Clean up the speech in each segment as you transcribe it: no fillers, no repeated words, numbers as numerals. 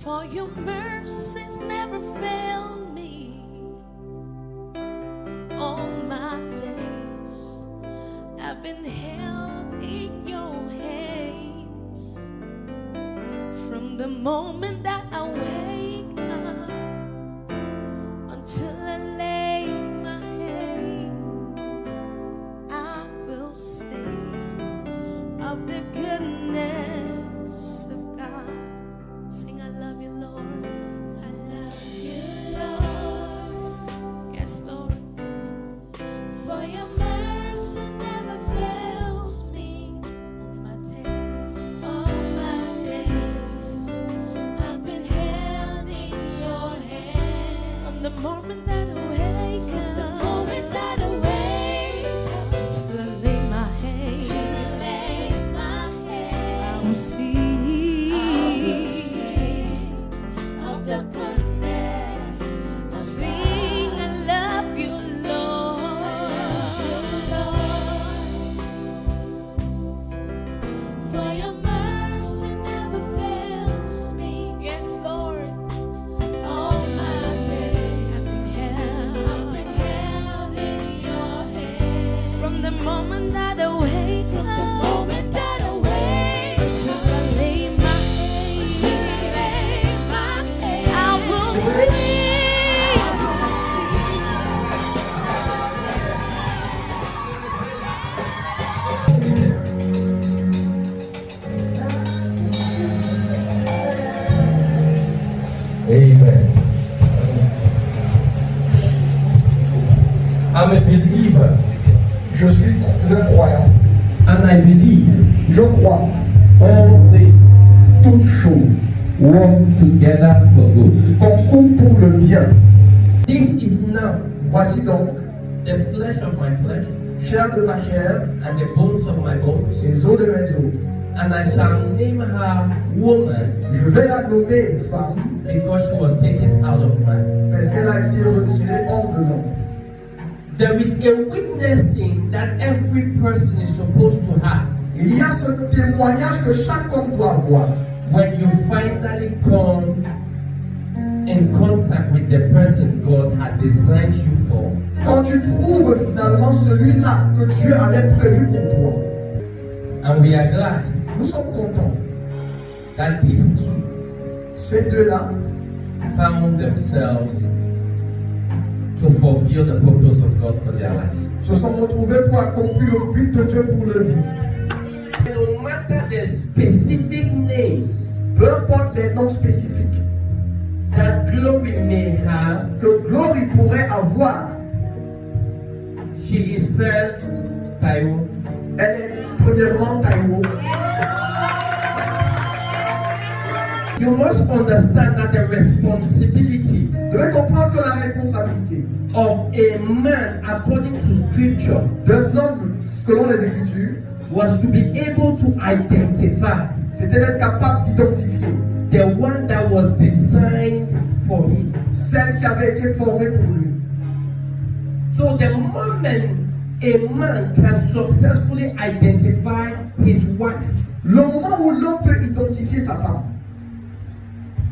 For your mercies never fail me. All my days I've been held in your hands. From the moment that I wake up until I lay my head, I will sing of the goodness of God. Sing, I love you, Lord. I love you, Lord. Yes, Lord. For your mercies never fails me. All my days, I've been held in your hand. From the moment that I wake up, till I lay my head, I will sing of the goodness. Sing, I love you, Lord. For your mercy never fails me. Yes, Lord. All my days I've been held in your hand. From the moment that I wake up, till I lay my head, I will sing. Amen. I'm a believer Je suis un croyant. and I believe Je crois all things toutes choses work together for good. concourent pour le bien. This is now Voici donc the flesh of my flesh chair de ma chair and the bones of my bones, et os de mes os. and I shall name her woman Je vais la nommer femme because she was taken out of man. parce qu'elle a été retirée hors de l'homme. There is a witnessing that every person is supposed to have Il y a ce témoignage que chaque homme doit avoir when you finally come in contact with the person God had designed you for. quand tu trouves finalement celui-là que Dieu avait prévu pour toi. And we are glad Nous sommes contents. that these two Ces deux-là found themselves to fulfill the purpose of God for their lives. se sont retrouvés pour accomplir le but de Dieu pour leur vie. No matter the specific names Peu importe les noms spécifiques that Glory may have, que Glory pourrait avoir, she is first Taiwo, elle est premièrement Taïwo. you must understand that the responsibility Vous devez comprendre que la responsabilité of a man according to scripture d'un homme, selon les Écritures, was to be able to identify c'était d'être capable d'identifier the one that was designed for him. celle qui avait été formée pour lui. So the moment a man can successfully identify his wife, Le moment où l'homme peut identifier sa femme,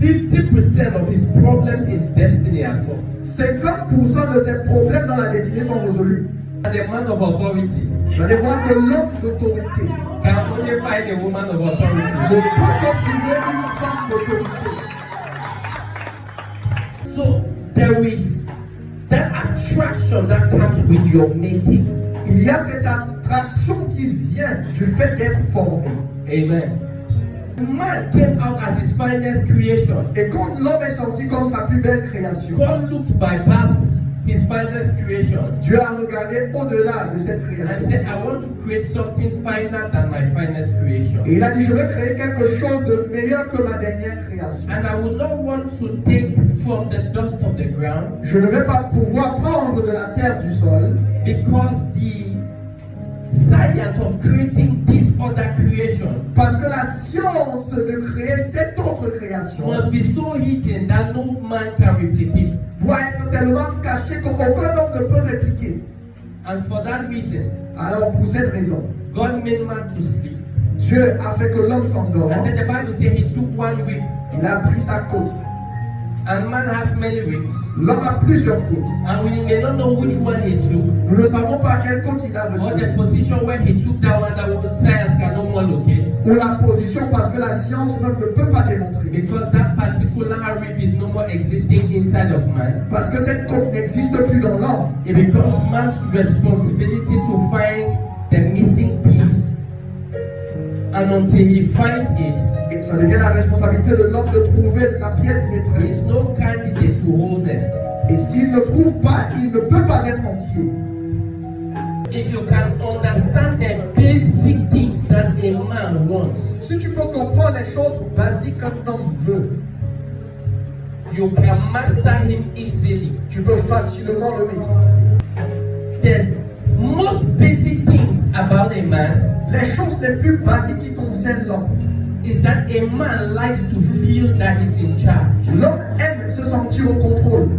50% of his problems in destiny are solved. 50% de ses problèmes dans la destinée sont résolus. And the man of authority Vous allez voir que l'homme d'autorité can only find a woman of ne authority. peut que trouver une femme d'autorité. So there is that attraction that comes with your making. Il y a cette attraction qui vient du fait d'être formé. Amen. Man came out as his finest creation. Et quand l'homme est sorti comme sa plus belle création, God looked bypass his finest creation Dieu a regardé au-delà de cette and création. said, I want to create something finer than my finest creation. Et il a dit, je vais créer quelque chose de meilleur que ma dernière création. And I would not want to take from the dust of the ground Je ne vais pas pouvoir prendre de la terre du sol because the science of creating this other creation parce que la science de créer cette autre création must be so hidden that no man can replicate. doit être tellement cachée qu'aucun homme ne peut répliquer. And for that reason, Alors pour cette raison, God made man to sleep. Dieu a fait que l'homme s'endort. And then the Bible says he took one rib Il a pris sa côte. And man has many ribs. L'homme a plusieurs côtes. And we may not know which one he took, Nous ne savons pas quelle côte il a or retiré. the position where he took that one that science can no more locate. Ou la position parce que la science même ne peut pas démontrer. Because that particular rib is no more existing inside of man. Parce que cette côte n'existe plus dans l'homme. It becomes man's responsibility to find the missing piece. And until he finds it, Et ça devient la responsabilité de l'homme de trouver la pièce he maîtresse. is no candidate to wholeness. Et s'il ne trouve pas, il ne peut pas être entier. If you can understand the basic things that a man wants, Si tu peux comprendre les choses basiques qu'un homme veut, you can master him easily. tu peux facilement le maîtriser. The most basic things about a man Les choses les plus basiques qui concernent l'homme. is that a man likes to feel that he's in charge. L'homme aime se sentir au contrôle.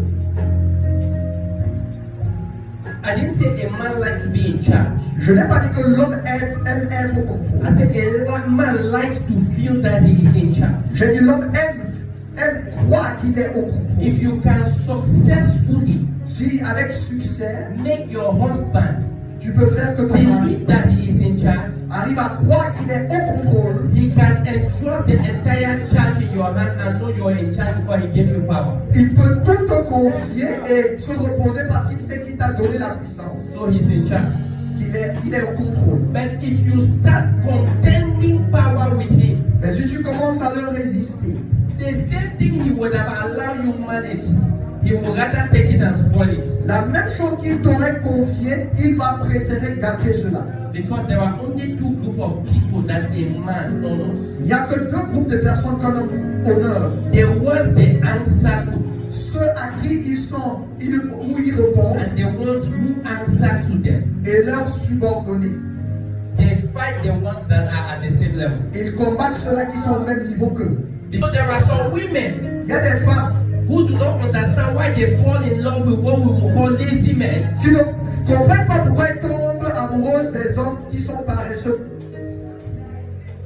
I didn't say a man likes to be in charge. Je n'ai pas dit que l'homme aime être au contrôle. I said a man likes to feel that he is in charge. J'ai dit l'homme aime croire qu'il est au contrôle. If you can successfully Si avec succès, make your husband tu peux faire que ton mari believe that he is in charge, arrive à croire qu'il est au contrôle, he can entrust the entire church in your hand and know you're in charge because he gave you power. il peut tout te confier et se reposer parce qu'il sait qu'il t'a donné la puissance, So he's in charge. il est au contrôle. But if you start contending power with him, Mais si tu commences à le résister, the same thing he would have allowed you manage, he would rather take it and spoil it. la même chose qu'il t'aurait confié, il va préférer gâter cela. Because there are only two groups of people that a man honors. Il n'y a que deux groupes de personnes qu'un homme honore. The ones they answer to, Ceux à qui où ils répondent and the ones who answer to them. et leurs subordonnés. They fight the ones that are at the same level. Ils combattent ceux-là qui sont au même niveau qu'eux. Because there are some women Il y a des femmes who do not understand why they fall in love with what we will call lazy men. qui ne comprennent pas pourquoi elles tombent amoureuses des hommes qui sont paresseux.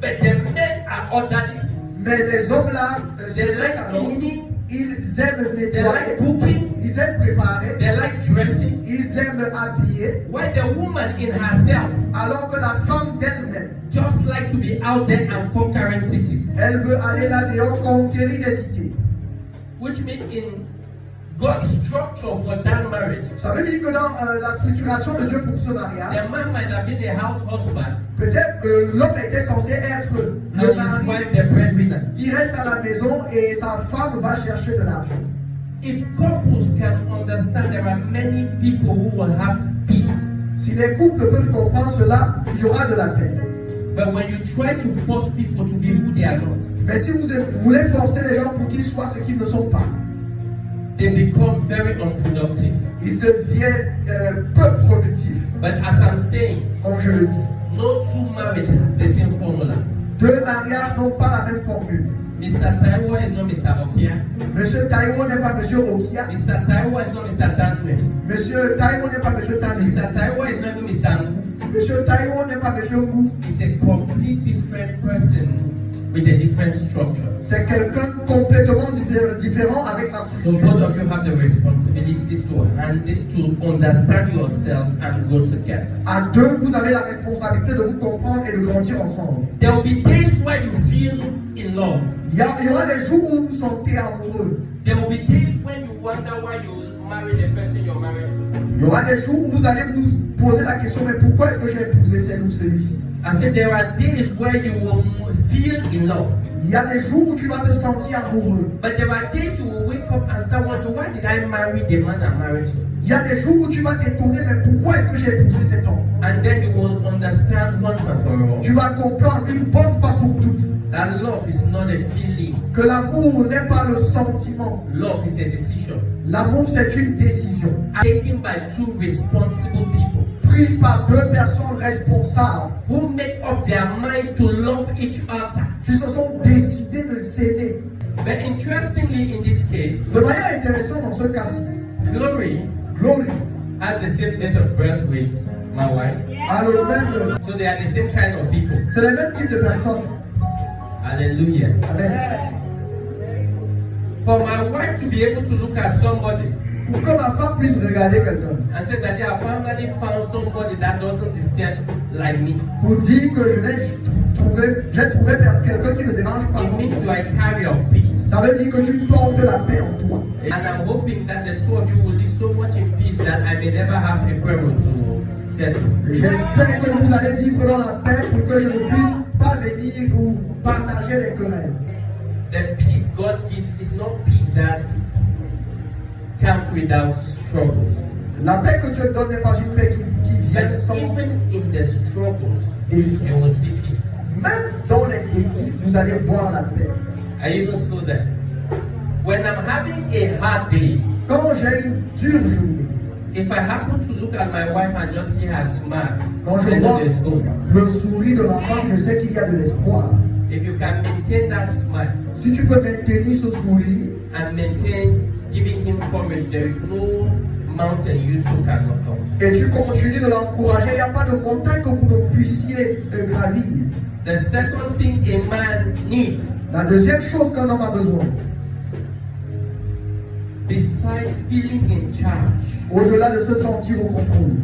But the men are orderly. Mais les hommes là, They like cleaning, ils aiment they nettoyer, like cooking, ils aiment préparer, they like dressing. ils aiment habiller, While the woman in herself alors que la femme d'elle-même, just like to be out there and conquering cities. elle veut aller là-dehors conquérir des cités. Which means in God's structure for that marriage, Ça veut dire que dans la structuration de Dieu pour ce mariage, the man might have been the house husband peut-être que l'homme était censé être le and his mari wife the breadwinner. qui reste à la maison et sa femme va chercher de l'argent. If couples can understand, there are many people who will have peace. Si les couples peuvent comprendre cela, il y aura de la paix. But when you try to force people to be who they are not, Mais si vous voulez forcer les gens pour qu'ils soient ce qu'ils ne sont pas, they become very unproductive. ils deviennent peu productifs, But as I'm saying, comme je le dis. no two marriages has the same formula. Deux mariages n'ont pas la même formule. Mr. Taiwo is not Mr. Okia. Monsieur Taïwo n'est pas Monsieur Okia. Mr. Taiwo is not Mr. Tanwe. Monsieur Taïwo n'est pas Monsieur Tani. Mr. Taiwo is not even Mr. Ngu. Monsieur Taïwo n'est pas Monsieur Ngou. It's a complete different person with a different structure. C'est quelqu'un complètement différent avec sa So structure. both of you have the responsibilities to understand yourselves and grow together. À deux, vous avez la responsabilité de vous comprendre et de grandir ensemble. There will be days where you feel in love. Il y aura des jours où vous vous sentez amoureux. There will be days when you wonder why you marry the person you're married to. Il y aura des jours où vous allez vous poser la question, mais pourquoi est-ce que j'ai épousé celle ou celui-ci? I said there are days where you will feel in love. Il y a des jours où tu vas te sentir amoureux. But there are days you will wake up and start wondering, why did I marry the man I'm married to? Il y a des jours où tu vas t'étonner, mais pourquoi est-ce que j'ai épousé cet homme? And then you will understand once and for all Tu vas comprendre une bonne fois pour toutes that love is not a feeling. que l'amour n'est pas le sentiment. Love is a decision L'amour, c'est une décision taken by two responsible people prise par deux personnes responsables who make up their minds to love each other. qui se sont décidées de s'aimer. But interestingly, in this case, De manière intéressante dans ce cas-ci, Glory Glory has the same date of birth with my wife. a le même. So they are the same kind of people. C'est le même type de personnes. Hallelujah. Amen. For my wife to be able to look at somebody Pour que ma femme puisse regarder quelqu'un. and say that I finally found somebody that doesn't disturb like me. Pour dire que j'ai trouvé quelqu'un qui ne dérange pas. It means you are a carrier of peace. Ça veut dire que tu portes la paix en toi. And I'm hoping that the two of you will live so much in peace that I may never have a quarrel to settle. J'espère que vous allez vivre dans la paix pour que je ne puisse pas venir ou partager les querelles. The peace God gives is not peace that comes without struggles. La paix que Dieu donne n'est pas une paix qui vient But sans even in the struggles, défi. you will see peace. Même dans les défis, vous allez voir la paix. I even saw that. When I'm having a hard day, Quand j'ai une dure journée, if I happen to look at my wife and just see her smile, quand je then vois there's hope. le sourire de ma femme, je sais qu'il y a de l'espoir. If you can maintain that smile Si tu peux maintenir ce sourire and maintain giving him courage, there is no mountain you two cannot come. et tu continues de l'encourager, il n'y a pas de montagne que vous ne puissiez gravir. The second thing a man needs, La deuxième chose qu'un homme a besoin, besides feeling in charge, au-delà de se sentir au contrôle,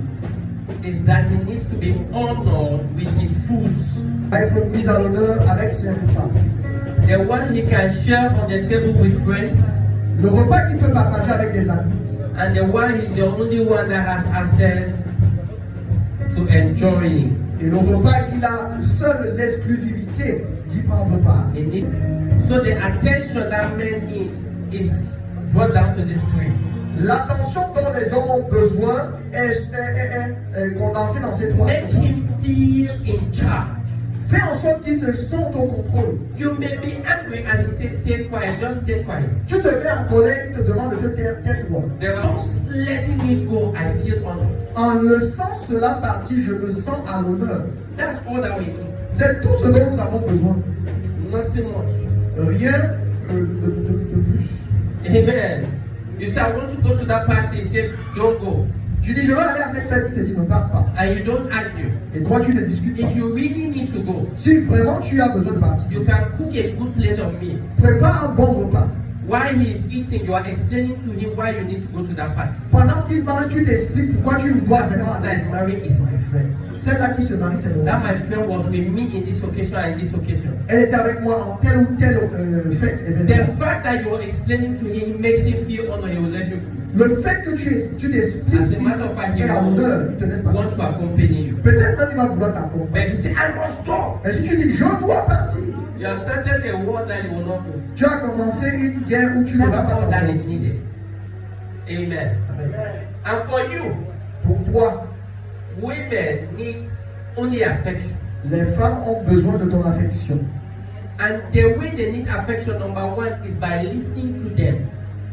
is that he needs to be honored with his foods. être mis à l'honneur avec ses repas. The one he can share on the table with friends, Le repas qu'il peut partager avec des amis. and the one he's the only one that has access to enjoying. Et le repas qu'il a seul l'exclusivité d'y prendre part. He need, so the attention that men need is brought down to these three. L'attention dont les hommes ont besoin est condensée dans ces trois Make choses. him feel in charge. Fais en sorte qu'ils se sentent au contrôle. You may be angry and he says, stay quiet, just stay quiet. Tu te mets en colère, il te demande de te taire, tais-toi. Just letting me go, I feel honored. En laissant cela partir, je me sens à l'honneur. That's all that we need. C'est tout ce dont nous avons besoin. Nothing much. Rien de plus. Amen. You say, I want to go to that party. He said, don't go. Tu dis, je veux aller à cette fête, il te dit, ne pars pas. And you don't argue. Et toi, tu ne discutes pas. If you really need to go, Si vraiment tu as besoin de partir, you can cook a good plate of meal. prépare un bon repas. While he is eating, you are explaining to him why you need to go to that party. Pendant qu'il mange, tu t'expliques pourquoi tu dois That vraiment person that aller. is married is my friend. Celle-là qui se marie, c'est le That my friend was with me in this occasion and this occasion. Elle était avec moi en telle ou telle fête, The événement. fact that you are explaining to him makes him feel honored. He will let you go. Le fait que tu t'expliques As a qu'il matter of fact, he est à l'honneur, il te laisse will pas. want to accompany you. Peut-être même il va vouloir t'accompagner. But you say, I must go. Mais si tu dis, je dois partir, You have started a war that you will not go. tu as commencé une guerre où tu ne vas That's pas all that t'en is sortir. needed. Amen. And for you, Pour toi, women need only affection. les femmes ont besoin de ton affection. And the way they need affection, number one, is by listening to them.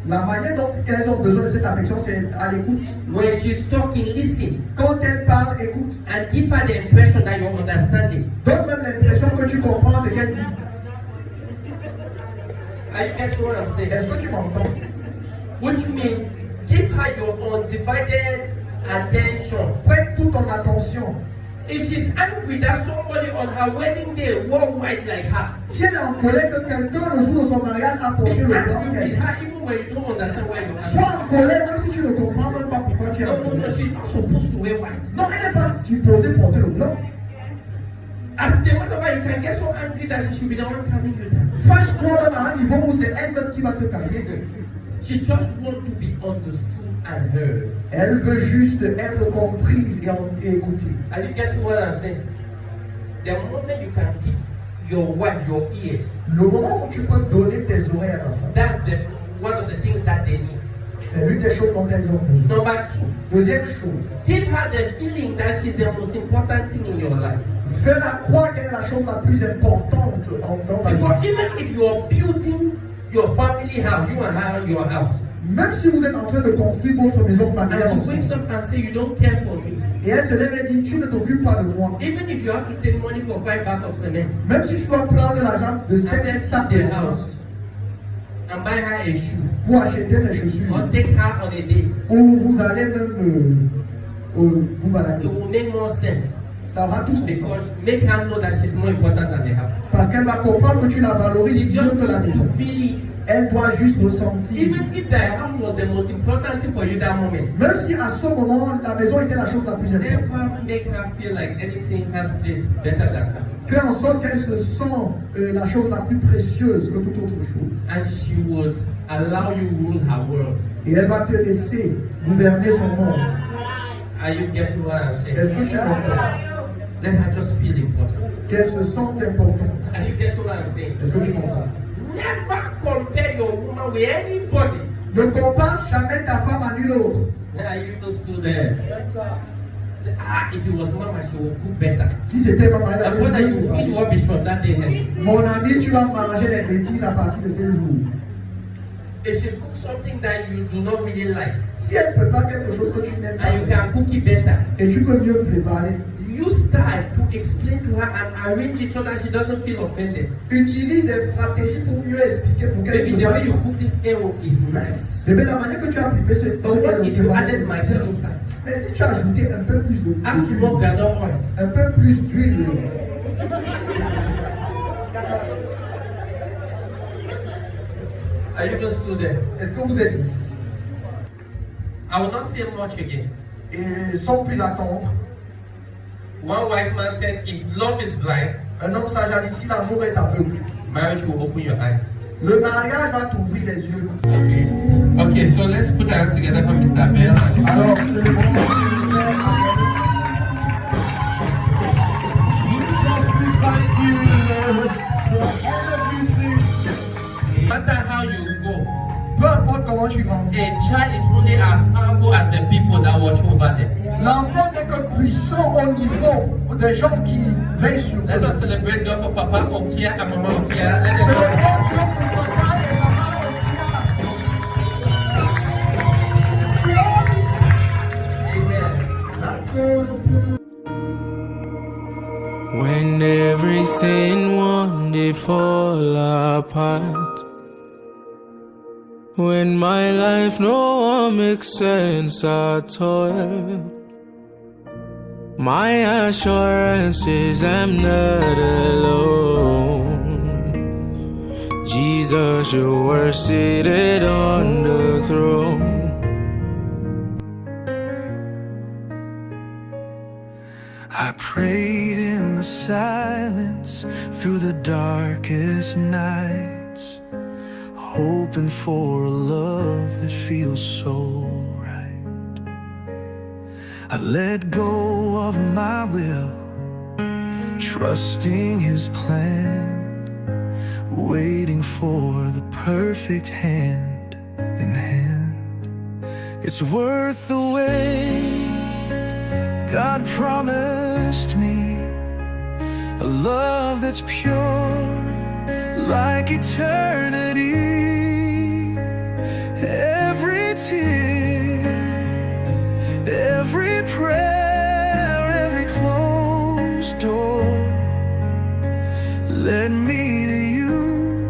La manière dont elles ont besoin de cette affection, c'est à l'écoute. When she's talking, listen. Quand elles parlent, écoute. And give her the impression that you're understanding. Donne même l'impression que tu comprends ce qu'elle dit. Are you getting what I'm saying? Est-ce que tu m'entends? Which means, give her your undivided attention. Prête toute ton attention. If she's angry that somebody on her wedding day wore white like her, Si elle est en colère que quelqu'un le jour de son mariage a be porté le blanc angry with qu'elle, her even when you don't understand why you're angry. sois en colère même si tu ne comprends même pas pourquoi tu es en No, colère. she's not supposed to wear white. Non, elle n'est pas supposée porter le blanc. As a matter of fact, you can get so angry that she should be the one calming you down. Fâche-toi même à un niveau où c'est elle-même qui va te calmer. She just wants to be understood and heard. Elle veut juste être comprise et écoutée. Are you getting what I'm saying? The moment you can give your wife your ears, Le moment où tu peux donner tes oreilles à ta femme, that's one of the things that they need. c'est l'une des choses dont elles ont besoin. Number two, Deuxième chose, give her the feeling that she's the most important thing in your life. fais-la croire qu'elle est la chose la plus importante dans ta vie. Because even if you're building your family house, you and her, your house, Même si vous êtes en train de construire votre maison familiale and she wakes ensemble, up and say you don't care for me, et elle se lève et dit, tu ne t'occupes pas de moi. even if you have to take money for 5 bags of cement, Même si tu dois prendre l'argent de and cette then sac sit de the ciment house and buy her a shoe, pour acheter ses chaussures, or take her on a date, ou vous allez même vous balader. it will make more sense Ça va tous ensemble. Because make her know that she's more important than the house. Parce qu'elle va comprendre que tu la She valorises mieux just que la needs to maison. feel it. Elle doit juste ressentir. Even if the house was the most important thing for you that moment, Même si à ce moment, la maison était la chose la plus importante. never make her feel like anything has place better than her. Faire en sorte qu'elle se sent la chose la plus précieuse que toute autre chose. And she would allow you rule her world. Et elle va te laisser gouverner son monde. Are you getting what I'm saying? Est-ce que tu m'entends? Let her just feel important. Qu'elle se sente importante. Are you getting what I'm saying? Est-ce que tu m'entends? Never compare your woman with anybody. Ne compare jamais ta femme à nulle autre. Are you even still there? Say, if it was mama, she would cook better. Si c'était ma mariée, And brother, you will eat rubbish from that day hence. mon ami, tu vas manger des bêtises à partir de ce jour. If she cooks something that you do not really like, Si elle prépare quelque chose que tu n'aimes and you pas can cook it better, et tu peux mieux préparer, use time to explain to her and arrange it so that she doesn't feel offended. utilise des stratégies pour mieux expliquer pour qu'elle Maybe se the way fasse. you cook this arrow is nice. Mais la manière que tu as préparé ce But what if you added maggi inside? Mais si tu as ajouté un peu plus Add some more granule oil. un peu plus d'huile, Are you just still there? est-ce que vous êtes ici? I will not say much again. Et sans plus attendre, One wise man said, if love is blind, un homme sage a dit si l'amour est aveugle, marriage will open your eyes. le mariage va t'ouvrir les yeux. Okay, so let's put our hands together for Mr. Bell. Alors c'est le moment. No matter how you go, Peu importe comment tu grandis, a child is only as powerful as the people that watch over them. l'enfant n'est que puissant au niveau des gens qui veillent sur eux. Let us celebrate God for Papa Okia and Mama Okia. Let C'est le us grand Dieu pour papa et maman Amen. When everything wanted to fall apart, when my life no one makes sense at all, my assurance is I'm not alone. Jesus, you were seated on the throne. I prayed in the silence through the darkest nights, hoping for a love that feels so right. I let go of my will, trusting His plan, waiting for the perfect hand in hand. It's worth the wait. God promised me a love that's pure, like eternity. Every tear, every prayer, every closed door led me to you,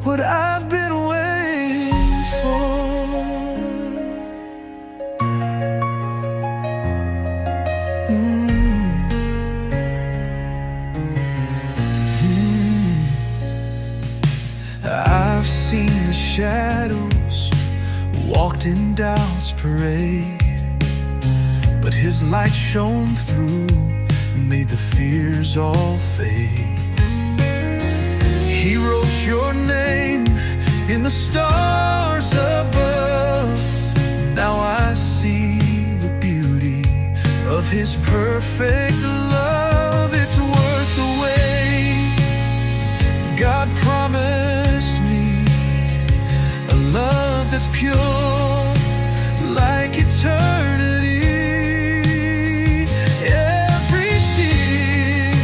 what I've been waiting for. I've seen the shadows, walked in doubt's parade, but His light shone through, made the fears all fade. He wrote your name in the stars above. Now I see the beauty of His perfect love. It's worth the wait. God promised me a love that's pure, like eternity. Every tear,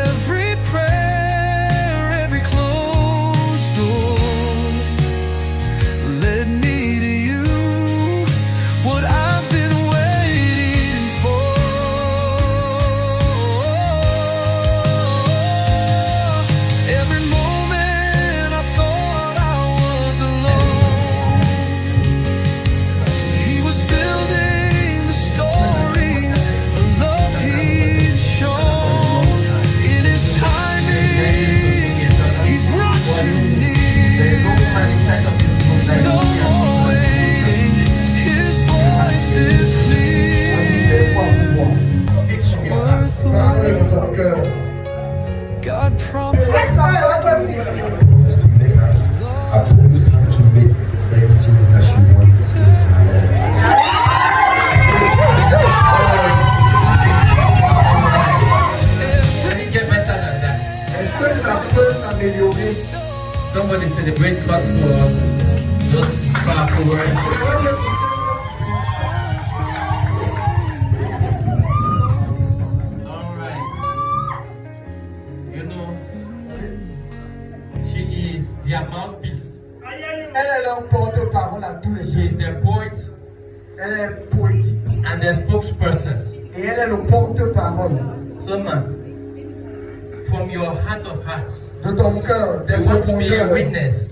every prayer, every closed door led me to you, what I've been waiting for. Somebody celebrate God for those powerful words. All right. You know, she is their mouthpiece. Elle est leur porte-parole à tous les She jours. is their poet Elle est poétique. and their spokesperson. Et elle est le porte-parole So, man, from your heart of hearts, de ton cœur, you de want to ton be a cœur. witness.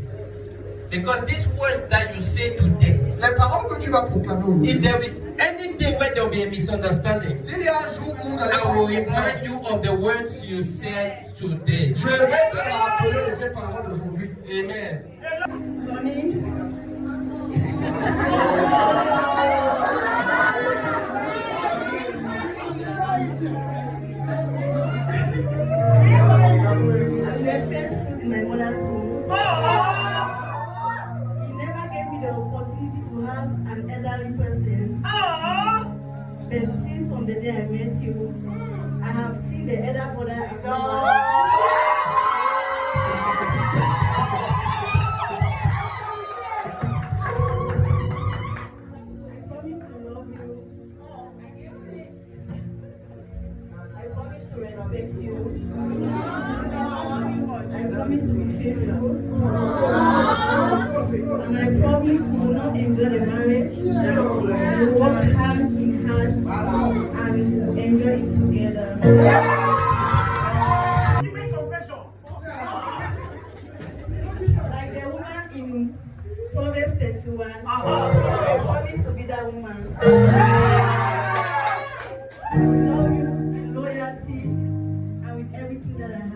Because these words that you say today, Les paroles que tu vas proclamer aujourd'hui. if there is any day where there will be a misunderstanding, S'il y a un jour où dans I will les remind you of the words you said today. je vais te rappeler ces paroles d'aujourd'hui. Amen. I'm the first fruit in my mother's womb. He never gave me the opportunity to have an elderly person. But since from the day I met you, I have seen the elder brother as I promise to love you. I promise to respect you. I promise to be faithful. And I promise we will not enjoy the marriage. We will work hand in hand and enjoy it together. Like the woman in Proverbs 31, I promise to be that woman. Love you with loyalty and with everything that I have.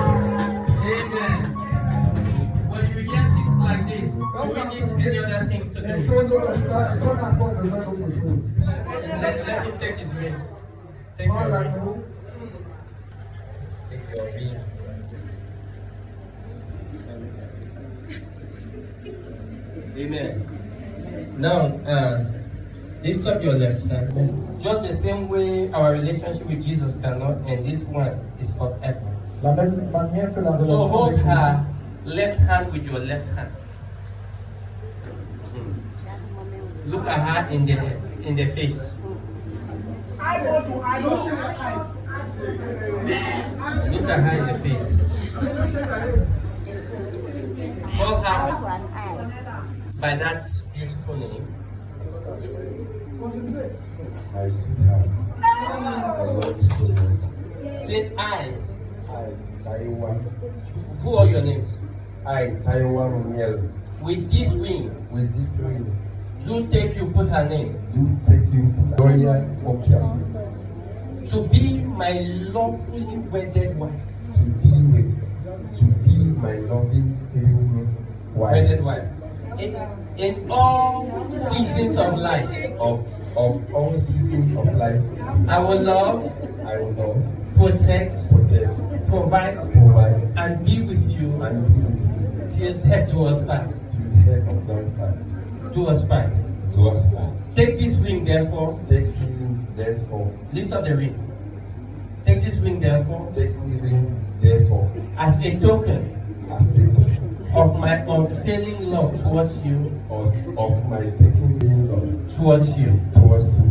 Amen. When you hear things like this, do we need any other thing to Les do? choses comme ça, est-ce qu'on a encore besoin d'autre chose? Let him take his ring. Take Prends your ring. l'anneau. Take your ring. Amen. Now, lift up your left hand. Just the same way our relationship with Jesus cannot end, this one is forever. La même manière que la So relation hold avec her left hand with your left hand. Look at her in the face. Look at her in the face. Call her by that beautiful name. My sweetheart, I love you so much. Say I. I, Taiwan. Who are your names? I, Taiwan Oniel. With this ring, With this ring, do take you put her name. do take you Doya Okiam To be my lawfully wedded wife. to be my loving Wedded wife wife. In all seasons of life, of all seasons of life. I will love, I will love, protect, protect, provide, provide, and be with you and be with you till death do us part. to the head of mankind, Do us part. to us all. Take this ring, therefore. Take the ring, therefore. Lift up the ring. Take this ring, therefore, Take the ring, therefore, as a token as the token of my unfailing love towards you, of my taking in love towards you. towards you.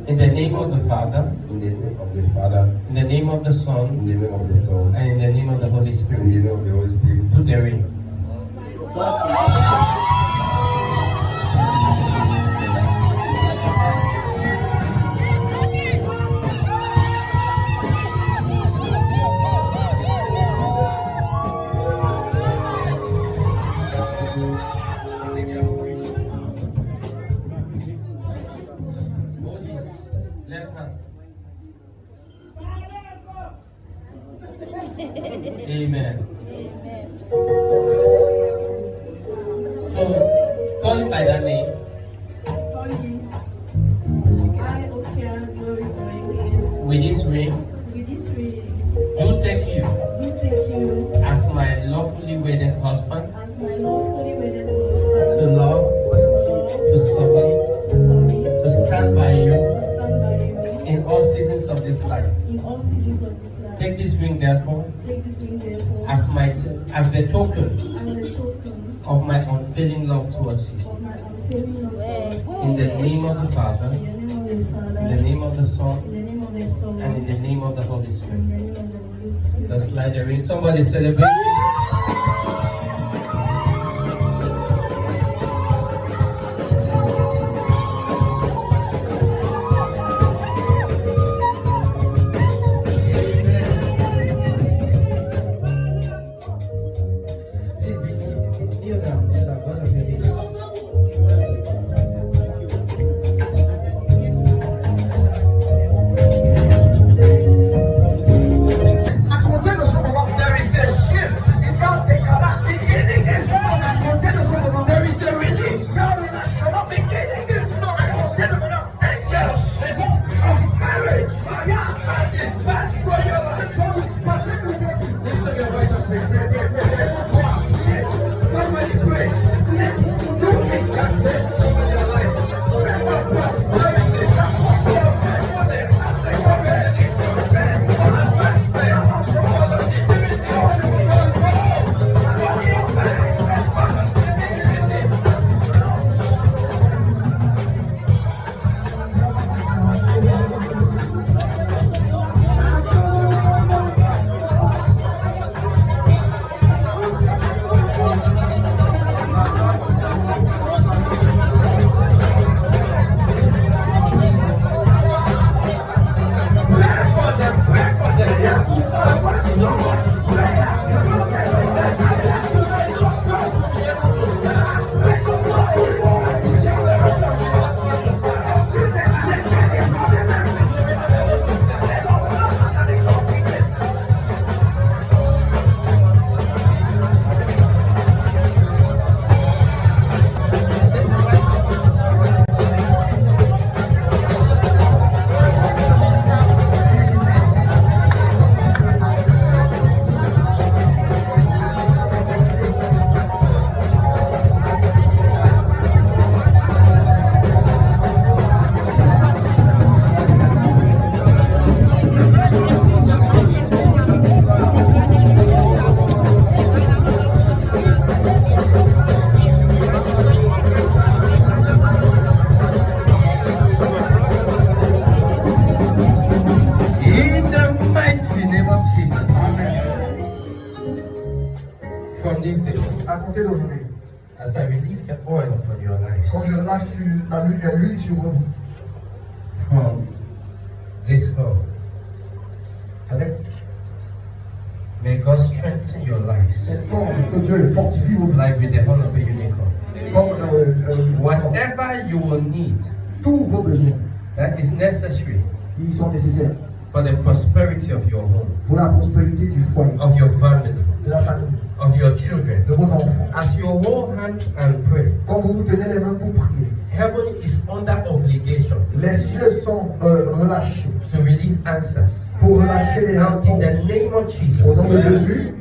In the name of the Father, In the name of the Father, in the name of the Son, in the name of the Son, and in the name of the Holy in Spirit. the name of the Holy Spirit. Put the ring. Hold his left hand. Amen. So, call him by that name. Call him. I, Okia, glorify him. With this ring, With this ring, do take you do take you as my lawfully wedded husband as my lawfully wedded husband. to love, To love, to submit, to submit, to stand by you to stand by you this life. in all seasons of this life. Take this ring, therefore, Take this ring therefore as the token as a token of my unfailing love towards you. of my unfailing love towards you. In the name of the Father, In the name of the Father, in the name of the Son, in the name of the Son, and in the name of the Holy Spirit. in the name of the Holy Spirit. Just like the ring. Somebody celebrate. À compter de ce moment, there is a shift. Il y a un décalage. Beginning this moment, à compter de ce moment, there is a release. Il y a un relâchement. Beginning this moment, à compter de maintenant, angels of marriage, fire and dispatch for your life. So this particular, lift up your voice and pray, pray, pray, pray. Somebody pray. Do it, that's it. Over your life. Favor, prosperity, apostle, faithfulness. It's your sense, advancement. In the mighty name of Jesus. From this day, À compter d'aujourd'hui, as I release the oil upon your lives, quand je lâche l'huile sur vos vies, from this hour, avec may God strengthen your lives cette corde que Dieu fortifie vos vies, like with the horn of a unicorn. comme Whatever you will need tous vos besoins that is necessary qui sont nécessaires for the prosperity of your home, pour la prospérité du foyer, of your family, de la famille, of your children. de vos enfants. As you hold hands and pray, Quand vous vous tenez les mains pour prier, heaven is under obligation les cieux sont relâchés to release answers. pour relâcher les Now, in enfants. the name of Au Jesus, nom de Jésus,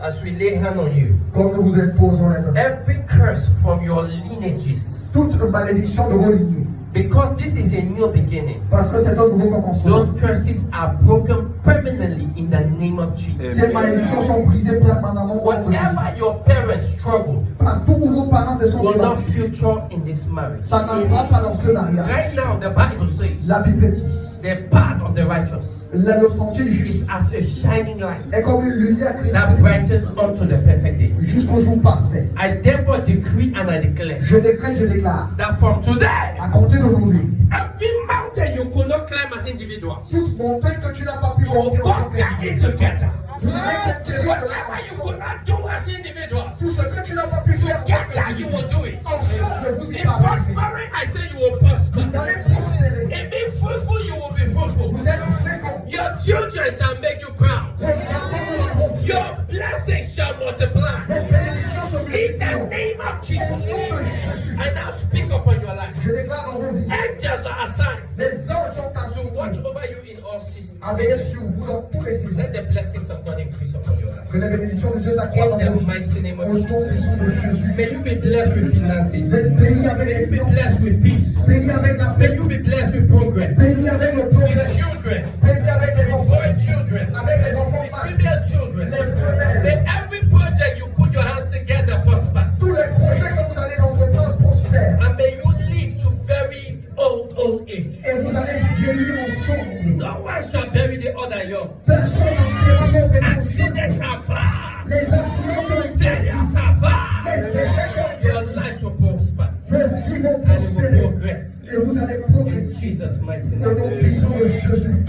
as we lay hand on you, comme nous vous imposons les mains, every curse from your lineages, toute malédiction de vos lignées, because this is a new beginning, parce que c'est un nouveau commencement. those curses are broken permanently in the name of Jesus. Ces malédictions sont brisées permanemment. au nom de Jésus. Whatever your parents struggled Partout où vos parents se sont will not débattus, future in this marriage. ça n'entrera pas dans ce mariage. Right now, the Bible says La Bible dit, the path of the righteous le sentier du is juste as a shining light est comme une lumière qui that brightens unto the perfect day. jusqu'au jour parfait. I therefore decree and I declare Je décrète, je déclare, that from today, à compter d'aujourd'hui, every mountain you could not climb as individuals, toute montagne que tu n'as pas pu you will monter en tant conquer qu'individu, it together. vous allez conquérir cela Whatever you could not do as individuals, Tout ce que tu n'as pas pu faire en tant together you qu'individu, will do it. ensemble vous y In parvenez. prospering, I say you will prosper. Vous allez prospérer. In being fruitful, you will be fruitful. Vous êtes féconds. Your children shall make you proud. Vos enfants vous rendront fiers. Your blessings shall multiply. Vos bénédictions se In the multiplieront. name of Au Jesus, nom de Jésus, I now speak upon your life. je déclare dans vos vies, Angels are assigned les anges sont to watch assis over you in all seasons. veiller sur vous dans toutes les saisons. Let the blessings of God increase upon your life. Que les bénédictions de Dieu s'accroissent In dans vos the vies. mighty name Au of nom puissant de Jesus. Jésus. May you be blessed with finances. Vous êtes bénis avec May les you be finances. blessed with peace. Bénis avec la May paix. you be blessed with progress. Bénis avec le With progrès. children. Bénis avec les enfants. Boy children. Avec les enfants With femmes. female children. Les femelles. May every project you put your hands together prosper. Tous les projets que vous allez entreprendre prospèrent. And may you live to very old age. Et vous allez vieillir ensemble. No one shall bury the other young. Personne n'enterrera mauvais Accidents are far. Les accidents sont interdits. Failures are far. Les échecs sont Your interdits. life will prosper. Vos vies vont And you will prospérer. progress. Et vous allez In progresser. Jesus' mighty Au nom name. puissant de Jésus.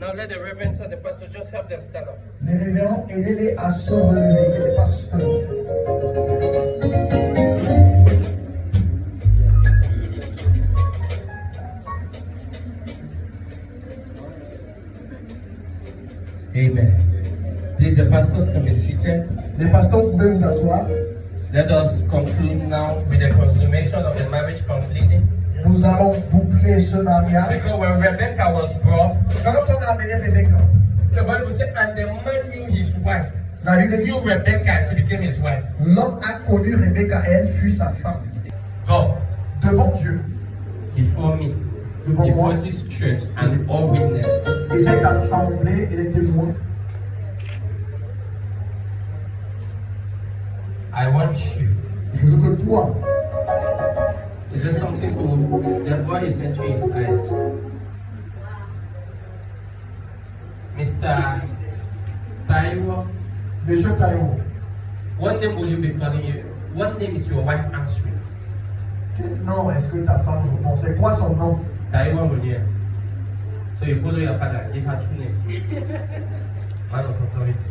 Now let the reverends and the pastor just help them stand up. Les révérends, aidez-les à se relever. Que les pasteurs. Amen. Please, the pastors can be seated. Les pasteurs, vous pouvez vous asseoir. Let us conclude now with the consummation of the marriage completely. Nous allons boucler ce mariage. Because when Rebecca was brought, Quand on a amené Rebecca, the Bible said, and the man knew his wife. la Bible dit, Knew Rebecca, she became his wife. l'homme a connu Rebecca et elle fut sa femme. God, Devant Dieu, before me, devant before moi, this church and all witnesses, et cette assemblée et les témoins, I want you. je veux que toi, Is there something to the boy is entering his eyes? Mr. Taiwo, Monsieur Taïwo, what name will you be calling you? What name is your wife answering? quel nom est-ce que ta femme répond? C'est quoi son nom? Taiwo Munia. So you follow your father, give her two names. Man of authority.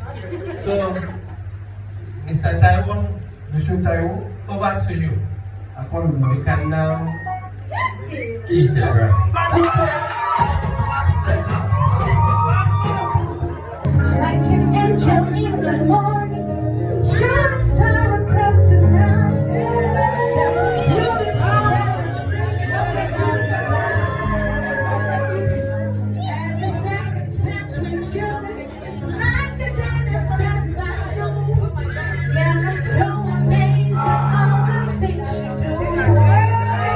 So, Mr. Taiwo, Monsieur Taïwo, over to you. à quoi le nom? You can now kiss the bride. Like an angel in the morning, shining star across the night. Every second spent with you is like a day that stands by noon. Yeah, I'm so amazed at all the things you do.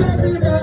happy birthday.